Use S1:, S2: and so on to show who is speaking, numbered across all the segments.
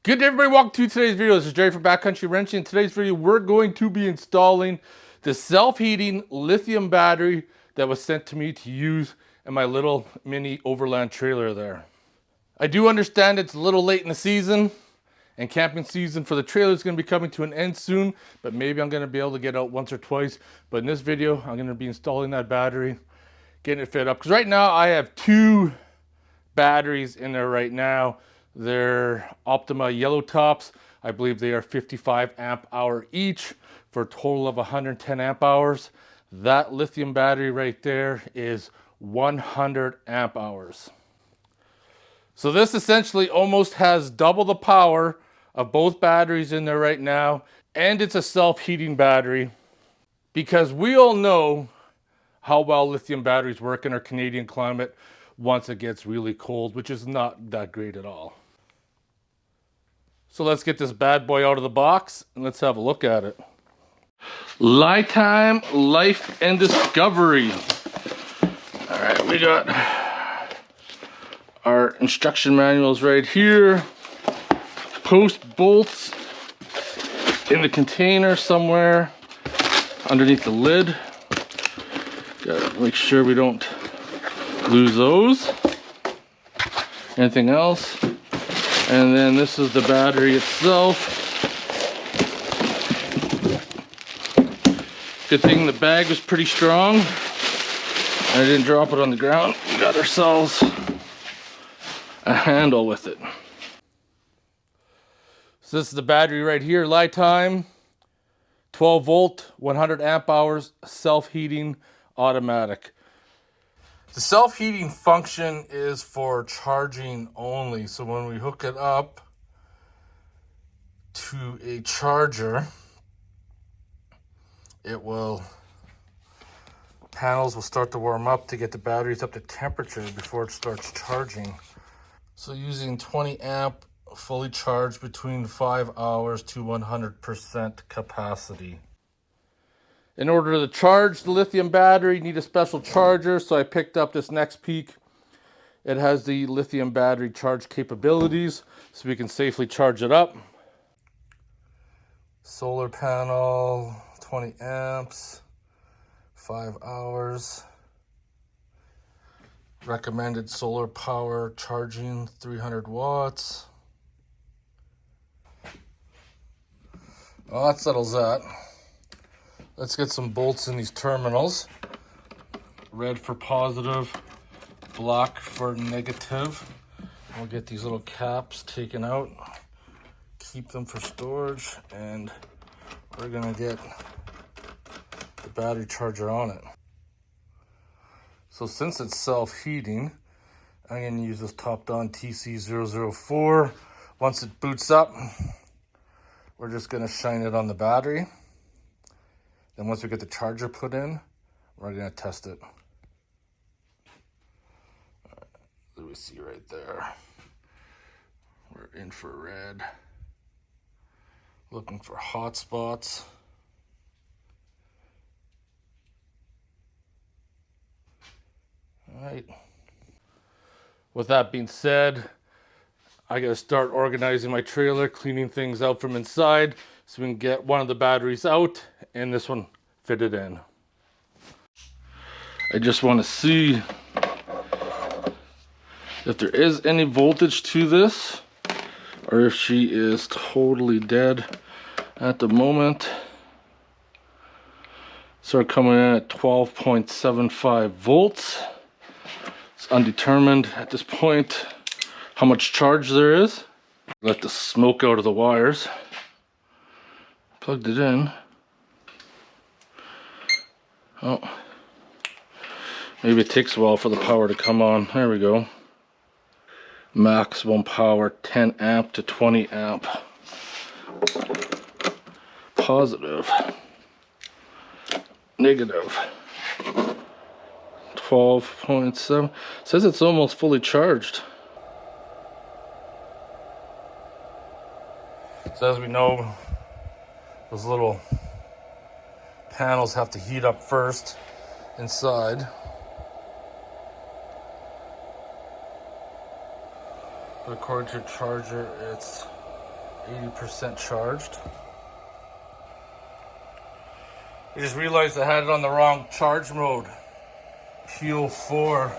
S1: Good day, everybody. Welcome to today's video. This is Jerry from BackCountry Wrenching. In today's video, we're going to be installing the self-heating lithium battery that was sent to me to use in my little mini overland trailer there. I do understand it's a little late in the season, and camping season for the trailer is going to be coming to an end soon, but maybe I'm going to be able to get out once or twice. But in this video, I'm going to be installing that battery, getting it fit up. Because right now, I have two batteries in there right now. They're Optima yellow tops. I believe they are 55 amp hour each for a total of 110 amp hours. That lithium battery right there is 100 amp hours. So this essentially almost has double the power of both batteries in there right now, and it's a self-heating battery because we all know how well lithium batteries work in our Canadian climate once it gets really cold, which is not that great at all. So let's get this bad boy out of the box and let's have a look at it. LiTime, Life and Discovery. All right, we got our instruction manuals right here. Post bolts in the container somewhere underneath the lid. Gotta make sure we don't lose those. Anything else? And then this is the battery itself. Good thing the bag was pretty strong. I didn't drop it on the ground. We got ourselves a handle with it. So this is the battery right here, LiTime, 12 volt, 100 amp hours, self-heating, automatic. The self-heating function is for charging only. So when we hook it up to a charger, panels will start to warm up to get the batteries up to temperature before it starts charging. So using 20 amp fully charged between 5 hours to 100% capacity. In order to charge the lithium battery, you need a special charger, so I picked up this Next Peak. It has the lithium battery charge capabilities, so we can safely charge it up. Solar panel, 20 amps, 5 hours. Recommended solar power charging, 300 watts. Well, that settles that. Let's get some bolts in these terminals. Red for positive, black for negative. We'll get these little caps taken out, keep them for storage, and we're gonna get the battery charger on it. So since it's self-heating, I'm gonna use this top-down TC004. Once it boots up, we're just gonna shine it on the battery. Then once we get the charger put in, we're gonna test it. There we see right there. We're infrared. Looking for hot spots. All right. With that being said, I gotta start organizing my trailer, cleaning things out from inside so we can get one of the batteries out and this one fitted in. I just want to see if there is any voltage to this or if she is totally dead at the moment. So we're coming in at 12.75 volts. It's undetermined at this point how much charge there is. Let the smoke out of the wires. Plugged it in. Oh, maybe it takes a while for the power to come on. There we go. Maximum power 10 amp to 20 amp. Positive. Negative. 12.7. Says it's almost fully charged. So as we know, those little panels have to heat up first inside. But according to the charger, it's 80% charged. I just realized I had it on the wrong charge mode. PO4.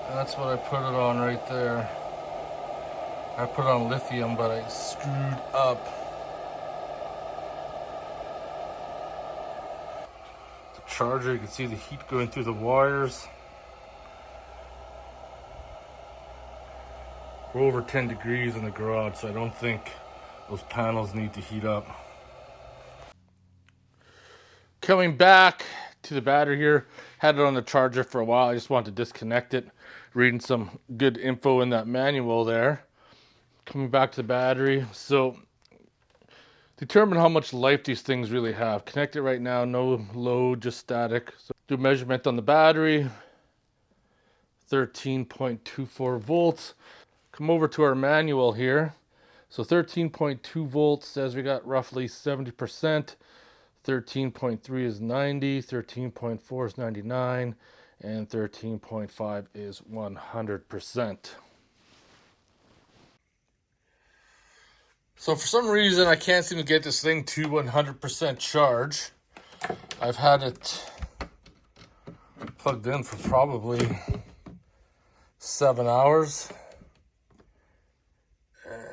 S1: That's what I put it on right there. I put it on lithium, but I screwed up. The charger, you can see the heat going through the wires. We're over 10 degrees in the garage, so I don't think those panels need to heat up. Coming back to the battery here, had it on the charger for a while. I just wanted to disconnect it, reading some good info in that manual there. Coming back to the battery, so determine how much life these things really have. Connect it right now, no load, just static. So do a measurement on the battery, 13.24 volts. Come over to our manual here. So 13.2 volts says we got roughly 70%. 13.3 is 90, 13.4 is 99, and 13.5 is 100%. So for some reason, I can't seem to get this thing to 100% charge. I've had it plugged in for probably 7 hours.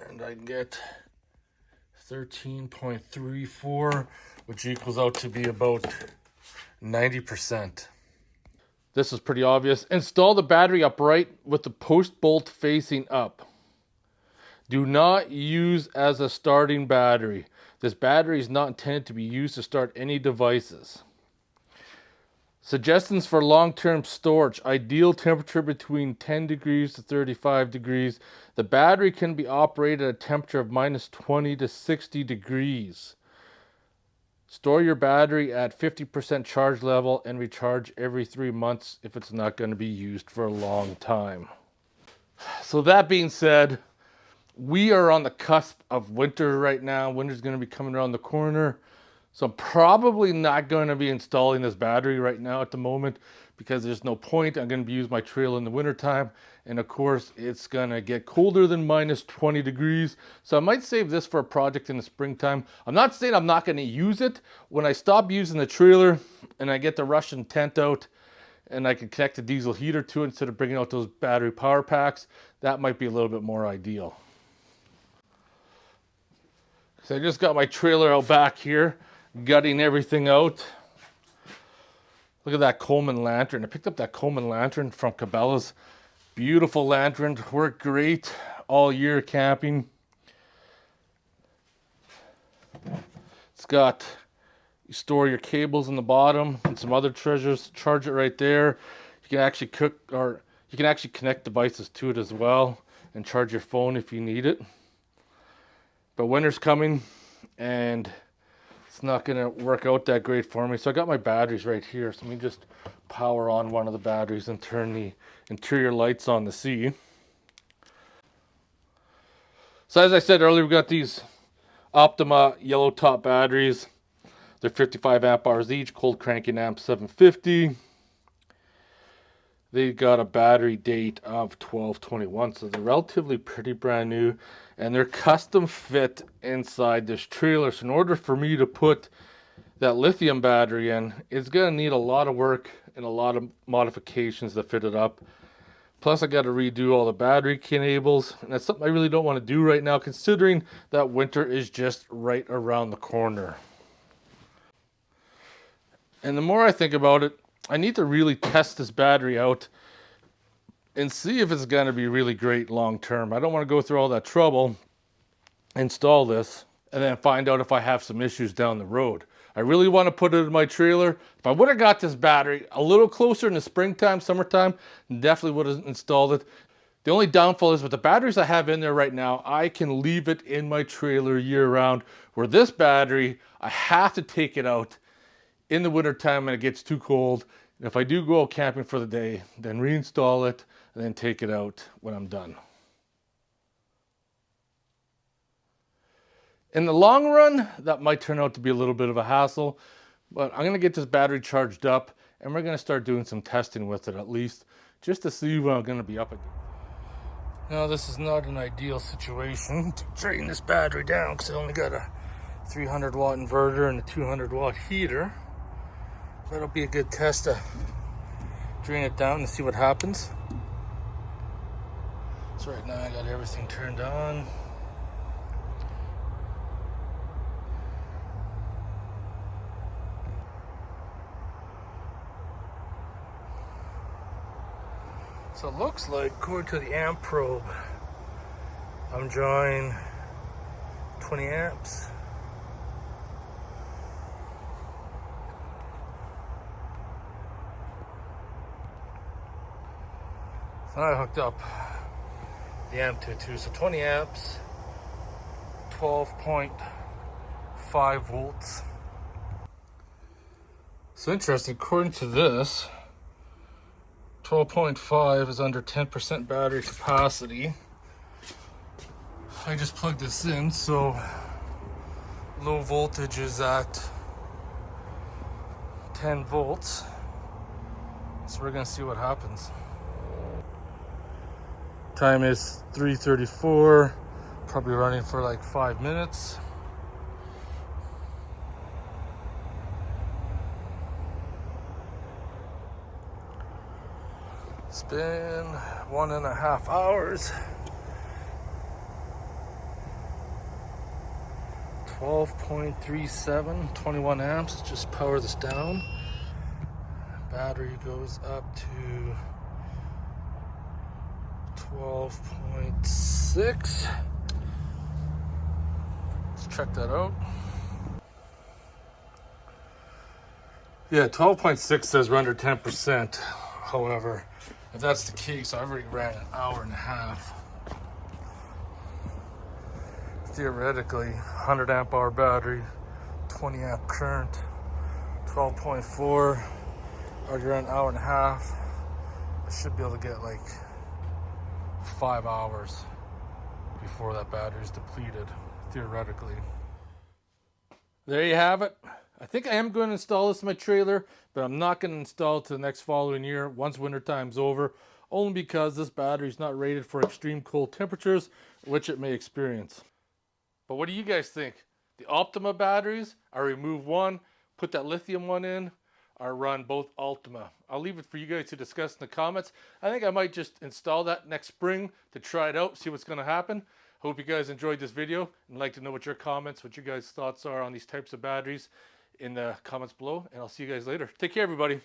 S1: And I get 13.34, which equals out to be about 90%. This is pretty obvious. Install the battery upright with the post bolt facing up. Do not use as a starting battery. This battery is not intended to be used to start any devices. Suggestions for long-term storage. Ideal temperature between 10 degrees to 35 degrees. The battery can be operated at a temperature of minus 20 to 60 degrees. Store your battery at 50% charge level and recharge every 3 months if it's not going to be used for a long time. So that being said, we are on the cusp of winter right now. Winter's going to be coming around the corner. So I'm probably not going to be installing this battery right now at the moment because there's no point. I'm going to be using my trailer in the wintertime. And of course, it's going to get colder than minus 20 degrees. So I might save this for a project in the springtime. I'm not saying I'm not going to use it. When I stop using the trailer and I get the Russian tent out and I can connect a diesel heater to it instead of bringing out those battery power packs, that might be a little bit more ideal. So I just got my trailer out back here, gutting everything out. Look at that Coleman lantern. I picked up that Coleman lantern from Cabela's. Beautiful lantern, worked great all year camping. It's got, you store your cables in the bottom and some other treasures. Charge it right there. You can actually connect devices to it as well and charge your phone if you need it. But winter's coming and it's not going to work out that great for me. So I got my batteries right here. So let me just power on one of the batteries and turn the interior lights on to see. So as I said earlier, we got these Optima yellow top batteries. They're 55 amp hours each, cold cranking amp 750. They got a battery date of 12/21, so they're relatively pretty brand new, and they're custom fit inside this trailer. So in order for me to put that lithium battery in, it's gonna need a lot of work and a lot of modifications to fit it up. Plus I got to redo all the battery cables, and that's something I really don't want to do right now, considering that winter is just right around the corner. And the more I think about it, I need to really test this battery out and see if it's going to be really great long term. I don't want to go through all that trouble, install this, and then find out if I have some issues down the road. I really want to put it in my trailer. If I would have got this battery a little closer in the springtime, summertime, definitely would have installed it. The only downfall is with the batteries I have in there right now, I can leave it in my trailer year round, where this battery, I have to take it out in the wintertime when it gets too cold. And if I do go out camping for the day, then reinstall it and then take it out when I'm done. In the long run, that might turn out to be a little bit of a hassle, but I'm going to get this battery charged up and we're going to start doing some testing with it at least, just to see when I'm going to be up again. Now this is not an ideal situation to drain this battery down because I only got a 300 watt inverter and a 200 watt heater. That'll be a good test to drain it down and see what happens. So right now I got everything turned on. So it looks like, according to the amp probe, I'm drawing 20 amps. So I hooked up the amp to it too. So 20 amps, 12.5 volts. So interesting, according to this, 12.5 is under 10% battery capacity. I just plugged this in, so low voltage is at 10 volts. So we're gonna see what happens. Time is 3:34, probably running for like 5 minutes. It's been 1.5 hours. 12.37, 21 amps. Just power this down. Battery goes up to 12.6. Let's check that out. Yeah, 12.6 says we're under 10%. However, if that's the case, I've already ran an hour and a half. Theoretically, 100 amp hour battery, 20 amp current, 12.4, already ran an hour and a half. I should be able to get like 5 hours before that battery is depleted, theoretically. There you have it. I think I am going to install this in my trailer, but I'm not going to install it to the next following year once winter time's over, only because this battery is not rated for extreme cold temperatures, which it may experience. But what do you guys think? The Optima batteries, I remove one, put that lithium one in, or run both Optima? I'll leave it for you guys to discuss in the comments. I think I might just install that next spring to try it out, see what's going to happen. Hope you guys enjoyed this video and like to know what your comments, what your guys' thoughts are on these types of batteries in the comments below. And I'll see you guys later. Take care, everybody.